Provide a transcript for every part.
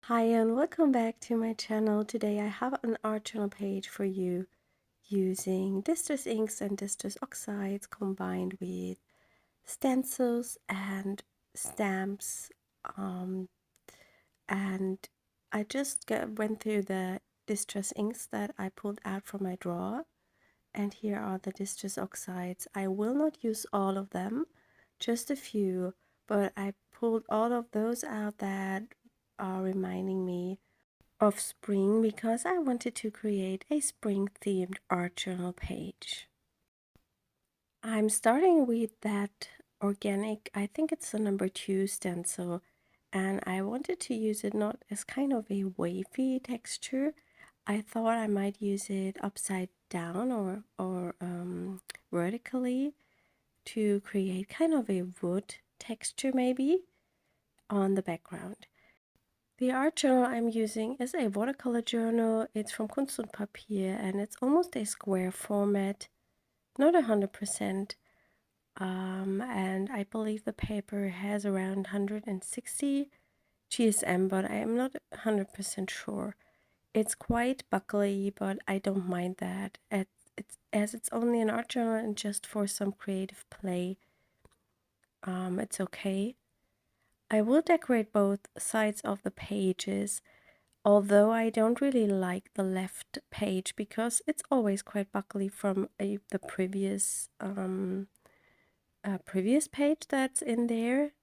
Hi and welcome back to my channel. Today I have an art journal page for you using distress inks and distress oxides combined with stencils and stamps. And I just went through the distress inks that I pulled out from my drawer, and here are the distress oxides. I will not use all of them, just a few, but I pulled all of those out that are reminding me of spring because I wanted to create a spring themed art journal page. I'm starting with that organic, I think it's the number 2 stencil, and I wanted to use it not as kind of a wavy texture. I thought I might use it upside down or vertically to create kind of a wood texture maybe on the background. The art journal I'm using is a watercolor journal. It's from Kunst und Papier and it's almost a square format, not 100%. And I believe the paper has around 160 GSM, but I am not 100% sure. It's quite buckly, but I don't mind that. As it's only an art journal and just for some creative play, it's okay. I will decorate both sides of the pages, although I don't really like the left page because it's always quite buckly from the previous page that's in there.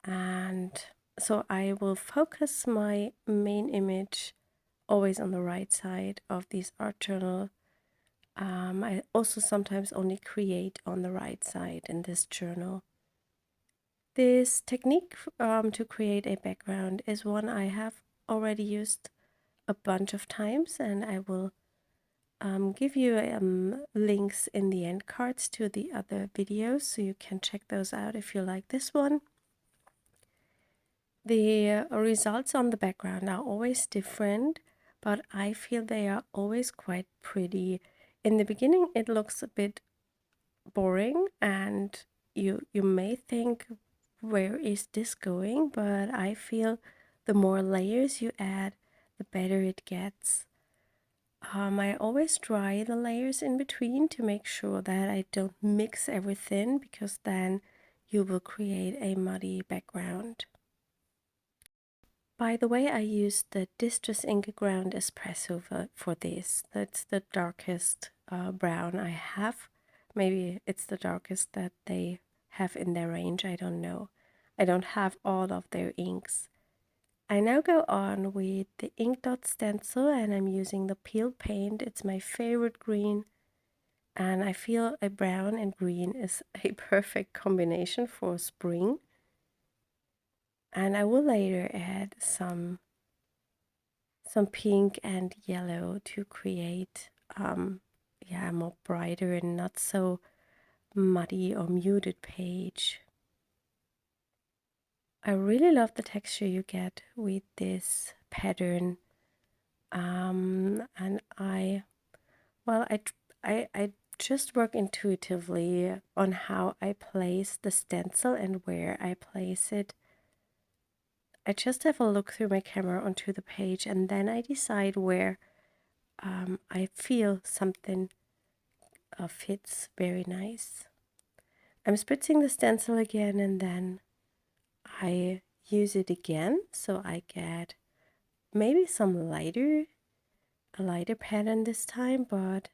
And so I will focus my main image always on the right side of this art journal. I also sometimes only create on the right side in this journal. This technique to create a background is one I have already used a bunch of times, and I will give you links in the end cards to the other videos so you can check those out if you like this one. The results on the background are always different, but I feel they are always quite pretty. In the beginning it looks a bit boring and you may think, where is this going? But I feel the more layers you add, the better it gets. I always dry the layers in between to make sure that I don't mix everything, because then you will create a muddy background. By the way, I used the Distress Ink Ground Espresso for this. That's the darkest brown I have. Maybe it's the darkest that they have in their range, I don't know. I don't have all of their inks. I now go on with the ink dot stencil and I'm using the peel paint. It's my favorite green, and I feel a brown and green is a perfect combination for spring. And I will later add some pink and yellow to create a more brighter and not so muddy or muted page. I really love the texture you get with this pattern, and I just work intuitively on how I place the stencil and where I place it. I just have a look through my camera onto the page and then I decide where I feel something fits very nice. I'm spritzing the stencil again and then I use it again, so I get maybe a lighter pattern this time, but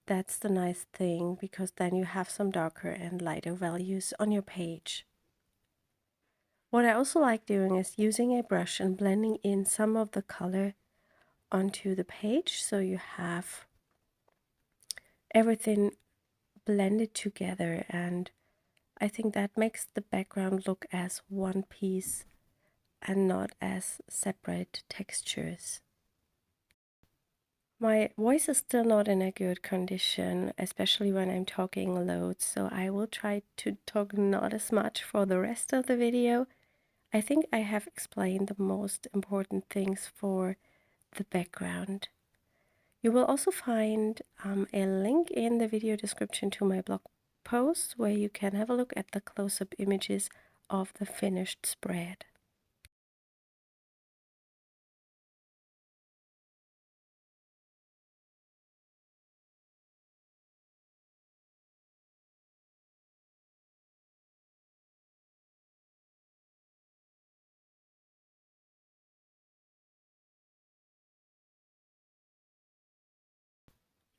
that's the nice thing because then you have some darker and lighter values on your page. What I also like doing is using a brush and blending in some of the color onto the page so you have everything blended together, and I think that makes the background look as one piece and not as separate textures. My voice is still not in a good condition, especially when I'm talking loads, so I will try to talk not as much for the rest of the video. I think I have explained the most important things for the background. You will also find a link in the video description to my blog post where you can have a look at the close-up images of the finished spread.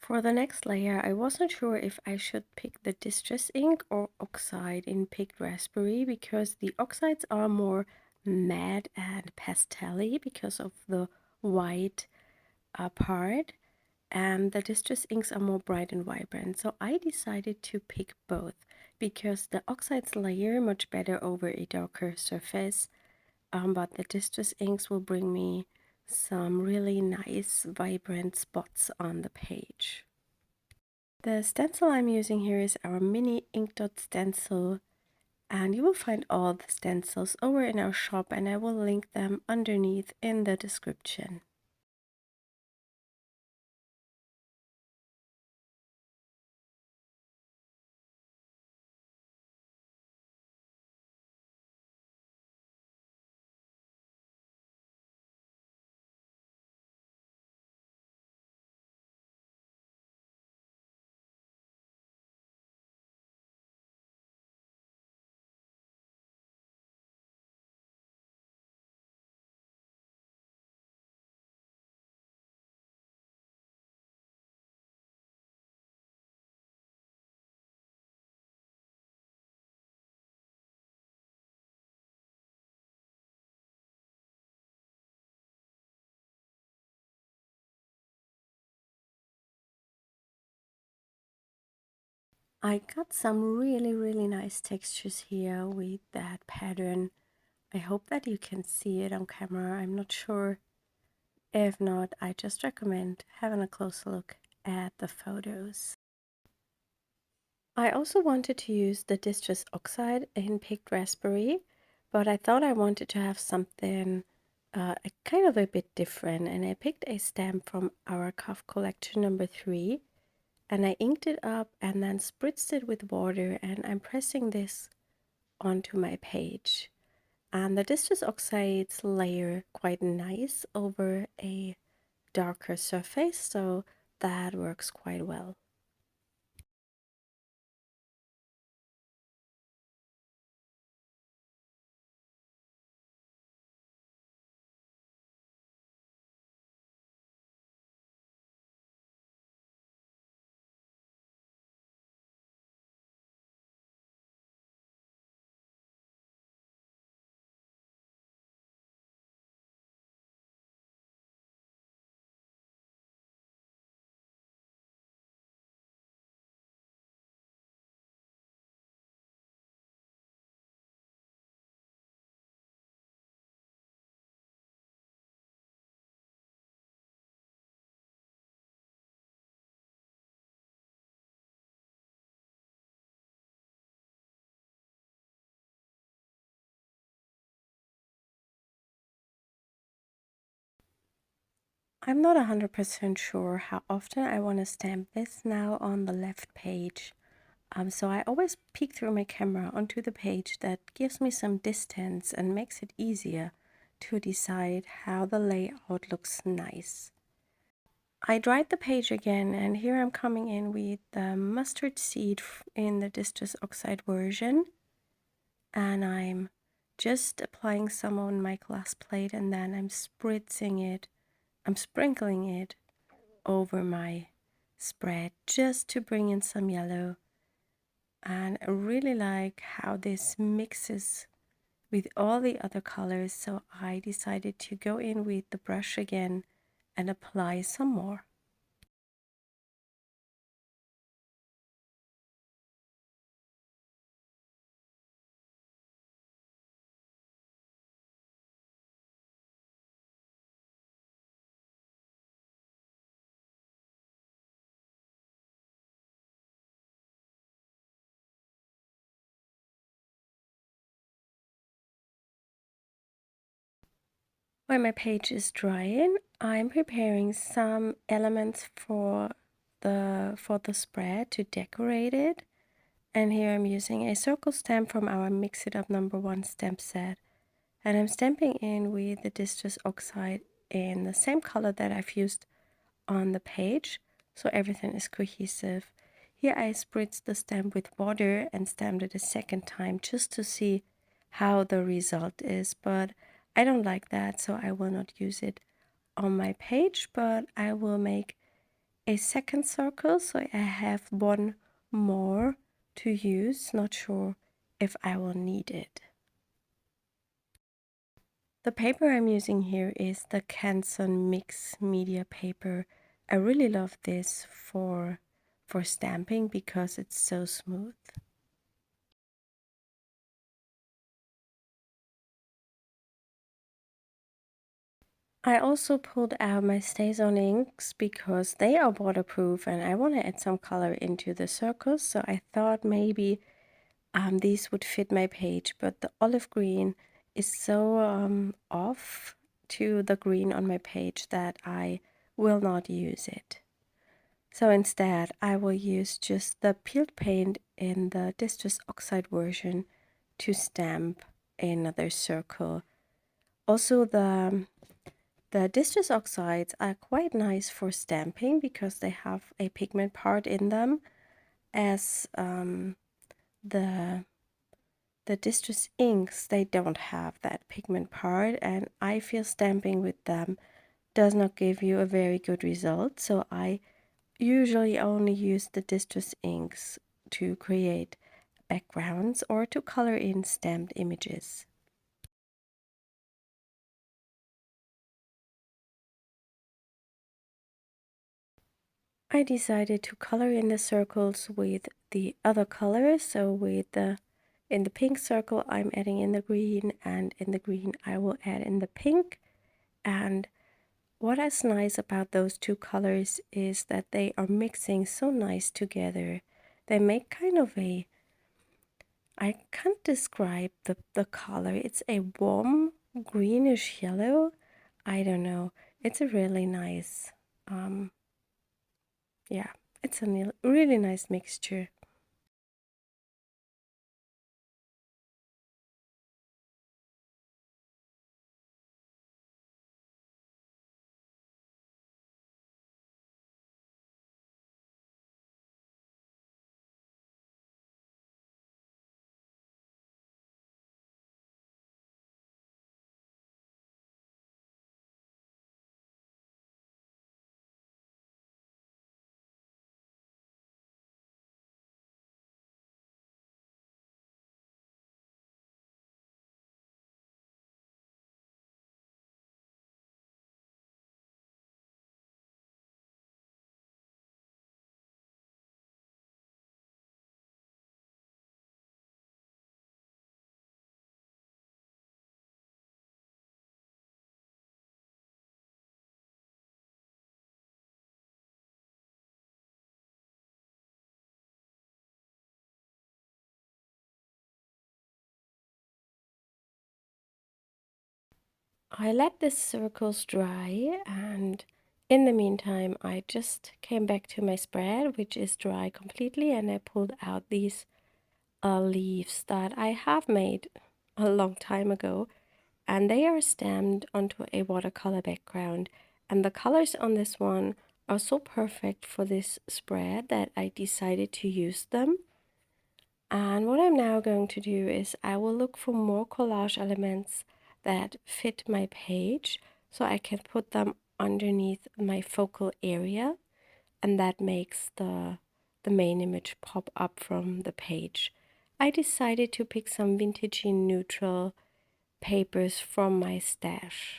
For the next layer, I wasn't sure if I should pick the Distress ink or Oxide in Picked Raspberry because the Oxides are more matte and pastel-y because of the white part, and the Distress inks are more bright and vibrant. So I decided to pick both because the Oxides layer much better over a darker surface, but the Distress inks will bring me some really nice vibrant spots on the page. The stencil I'm using here is our mini ink dot stencil, and you will find all the stencils over in our shop, and I will link them underneath in the description. I got some really nice textures here with that pattern. I hope that you can see it on camera. I'm not sure. If not, I just recommend having a closer look at the photos. I also wanted to use the Distress Oxide in Picked Raspberry, but I thought I wanted to have something kind of a bit different, and I picked a stamp from our Cuff Collection number 3, and I inked it up and then spritzed it with water, and I'm pressing this onto my page. And the Distress Oxides layer quite nice over a darker surface, so that works quite well. I'm not 100% sure how often I want to stamp this now on the left page. So I always peek through my camera onto the page that gives me some distance and makes it easier to decide how the layout looks nice. I dried the page again, and here I'm coming in with the mustard seed in the Distress Oxide version. And I'm just applying some on my glass plate, and then I'm sprinkling it over my spread just to bring in some yellow. And I really like how this mixes with all the other colors, so I decided to go in with the brush again and apply some more. When my page is drying, I'm preparing some elements for the spread to decorate it. And here I'm using a circle stamp from our Mix It Up #1 stamp set. And I'm stamping in with the Distress Oxide in the same color that I've used on the page, so everything is cohesive. Here I spritzed the stamp with water and stamped it a second time just to see how the result is, but I don't like that, so I will not use it on my page, but I will make a second circle, so I have one more to use. Not sure if I will need it. The paper I'm using here is the Canson Mix Media paper. I really love this for stamping because it's so smooth. I also pulled out my StazOn inks because they are waterproof and I want to add some color into the circles, so I thought maybe these would fit my page, but the olive green is so off to the green on my page that I will not use it. So instead, I will use just the peeled paint in the Distress Oxide version to stamp another circle. Also, the Distress Oxides are quite nice for stamping because they have a pigment part in them, as the Distress inks, they don't have that pigment part, and I feel stamping with them does not give you a very good result, so I usually only use the Distress inks to create backgrounds or to color in stamped images. I decided to color in the circles with the other colors, so in the pink circle I'm adding in the green, and in the green I will add in the pink. And what is nice about those two colors is that they are mixing so nice together. They make kind of a, I can't describe the color. It's a warm greenish yellow. I don't know. It's a really nice, yeah, it's a really nice mixture. I let the circles dry, and in the meantime I just came back to my spread, which is dry completely, and I pulled out these leaves that I have made a long time ago, and they are stamped onto a watercolor background, and the colors on this one are so perfect for this spread that I decided to use them. And what I'm now going to do is I will look for more collage elements that fit my page so I can put them underneath my focal area, and that makes the main image pop up from the page. I decided to pick some vintagey neutral papers from my stash.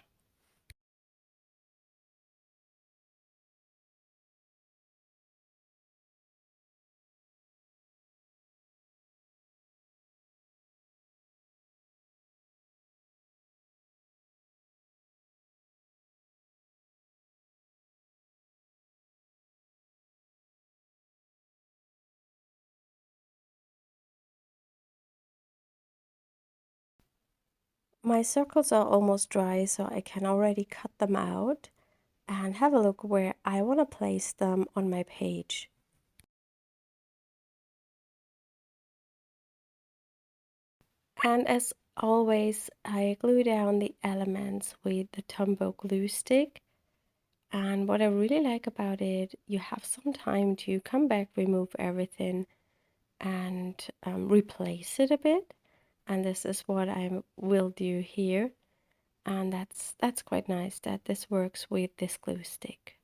My circles are almost dry, so I can already cut them out and have a look where I want to place them on my page. And as always, I glue down the elements with the Tombow glue stick. And what I really like about it, you have some time to come back, remove everything, and replace it a bit. And this is what I will do here. And that's quite nice that this works with this glue stick.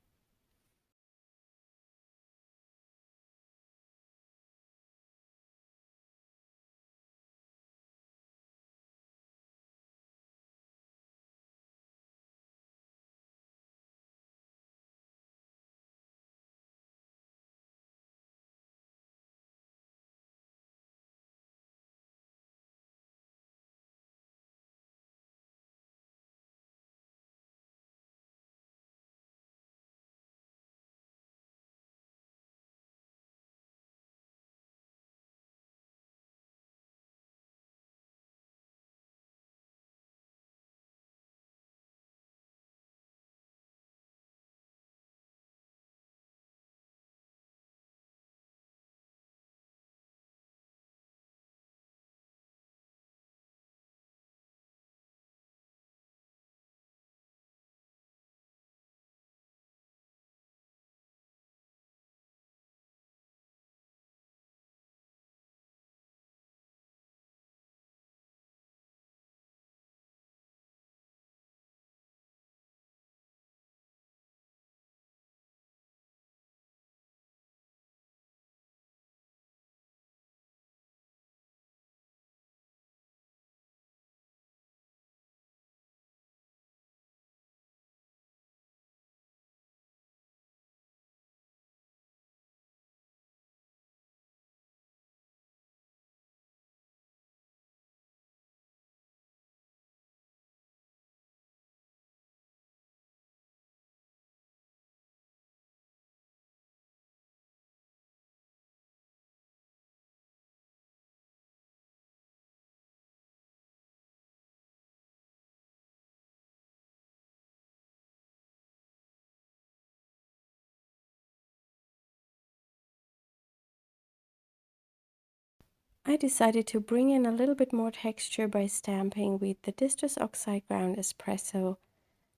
I decided to bring in a little bit more texture by stamping with the Distress Oxide Ground Espresso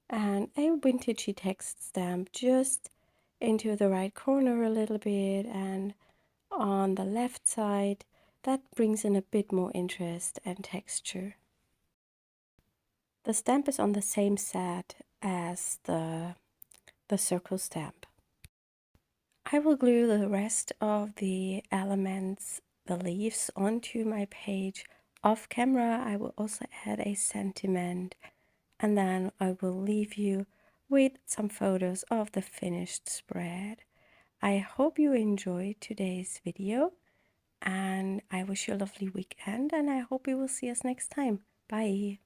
and a vintagey text stamp just into the right corner a little bit and on the left side. That brings in a bit more interest and texture. The stamp is on the same set as the circle stamp. I will glue the rest of the elements, the leaves, onto my page. Off camera, I will also add a sentiment, and then I will leave you with some photos of the finished spread. I hope you enjoyed today's video, and I wish you a lovely weekend, and I hope you will see us next time. Bye!